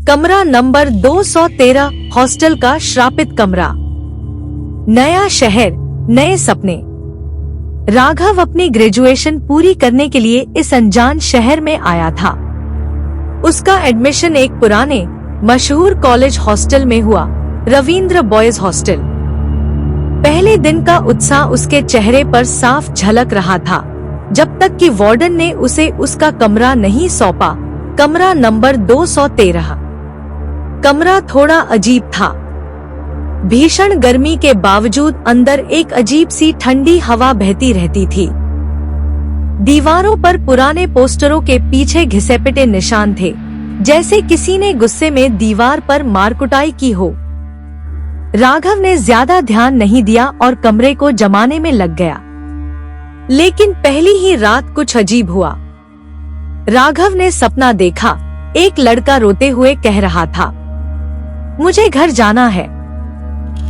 कमरा number 213, hostel का श्रापित कमरा। नया शहर, नए सपने। राघव अपनी ग्रेजुएशन पूरी करने के लिए इस अनजान शहर में आया था। उसका एडमिशन एक पुराने मशहूर कॉलेज हॉस्टल में हुआ, रविंद्र बॉयज हॉस्टल। पहले दिन का उत्साह उसके चेहरे पर साफ झलक रहा था, जब तक कि वार्डन ने उसे उसका कमरा नहीं सौंपा। कमरा नंबर 213। कमरा थोड़ा अजीब था। भीषण गर्मी के बावजूद अंदर एक अजीब सी ठंडी हवा बहती रहती थी। दीवारों पर पुराने पोस्टरों के पीछे घिसे-पिटे निशान थे, जैसे किसी ने गुस्से में दीवार पर मारकुटाई की हो। राघव ने ज्यादा ध्यान नहीं दिया और कमरे को जमाने में लग गया। लेकिन पहली ही रात कुछ अजीब हुआ। राघव ने सपना देखा। एक लड़का रोते हुए कह रहा था, मुझे घर जाना है,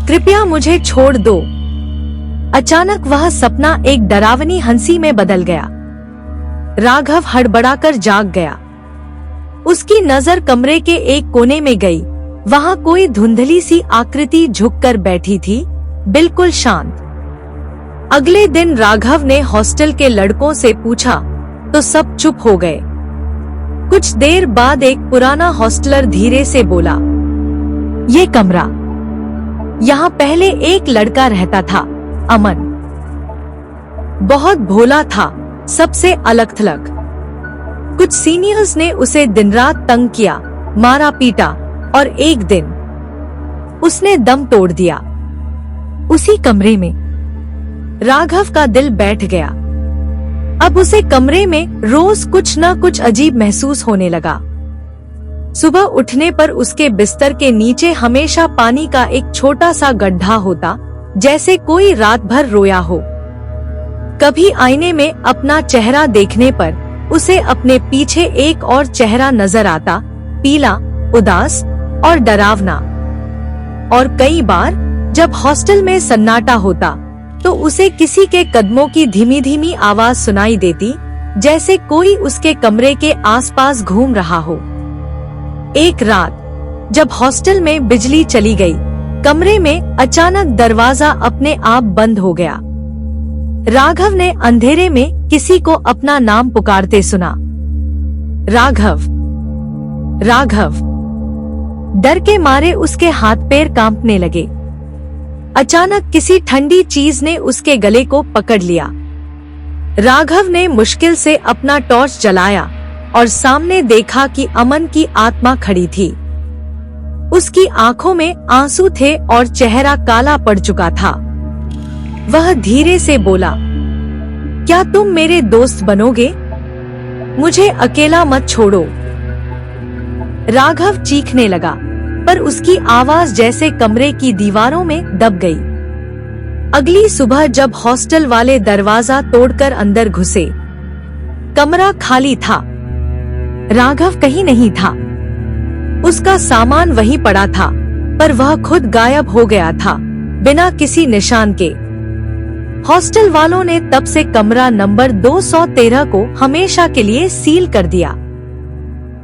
कृपया मुझे छोड़ दो। अचानक वह सपना एक डरावनी हंसी में बदल गया। राघव हड़बड़ाकर जाग गया। उसकी नजर कमरे के एक कोने में गई। वहां कोई धुंधली सी आकृति झुककर बैठी थी, बिल्कुल शांत। अगले दिन राघव ने हॉस्टल के लड़कों से पूछा तो सब चुप हो गए। कुछ देर बाद एक पुराना हॉस्टलर धीरे से बोला, ये कमरा, यहाँ पहले एक लड़का रहता था, अमन। बहुत भोला था, सबसे अलग थलग। कुछ सीनियर्स ने उसे दिन रात तंग किया, मारा पीटा, और एक दिन उसने दम तोड़ दिया, उसी कमरे में। राघव का दिल बैठ गया। अब उसे कमरे में रोज कुछ न कुछ अजीब महसूस होने लगा। सुबह उठने पर उसके बिस्तर के नीचे हमेशा पानी का एक छोटा सा गड्ढा होता, जैसे कोई रात भर रोया हो। कभी आईने में अपना चेहरा देखने पर उसे अपने पीछे एक और चेहरा नजर आता, पीला, उदास और डरावना। और कई बार जब हॉस्टल में सन्नाटा होता तो उसे किसी के कदमों की धीमी धीमी आवाज सुनाई देती, जैसे कोई उसके कमरे के आसपास घूम रहा हो। एक रात जब हॉस्टल में बिजली चली गई, कमरे में अचानक दरवाजा अपने आप बंद हो गया। राघव ने अंधेरे में किसी को अपना नाम पुकारते सुना, राघव, राघव। डर के मारे उसके हाथ पैर कांपने लगे। अचानक किसी ठंडी चीज ने उसके गले को पकड़ लिया। राघव ने मुश्किल से अपना टॉर्च जलाया और सामने देखा कि अमन की आत्मा खड़ी थी। उसकी आंखों में आंसू थे और चेहरा काला पड़ चुका था। वह धीरे से बोला, क्या तुम मेरे दोस्त बनोगे? मुझे अकेला मत छोड़ो। राघव चीखने लगा, पर उसकी आवाज जैसे कमरे की दीवारों में दब गई। अगली सुबह जब हॉस्टल वाले दरवाजा तोड़कर अंदर घुसे, कमरा खाली था। राघव कहीं नहीं था। उसका सामान वहीं पड़ा था, पर वह खुद गायब हो गया था, बिना किसी निशान के। हॉस्टल वालों ने तब से कमरा नंबर 213 को हमेशा के लिए सील कर दिया।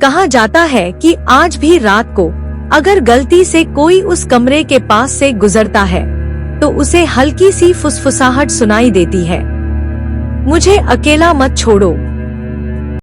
कहा जाता है कि आज भी रात को अगर गलती से कोई उस कमरे के पास से गुजरता है तो उसे हल्की सी फुसफुसाहट सुनाई देती है, मुझे अकेला मत छोड़ो।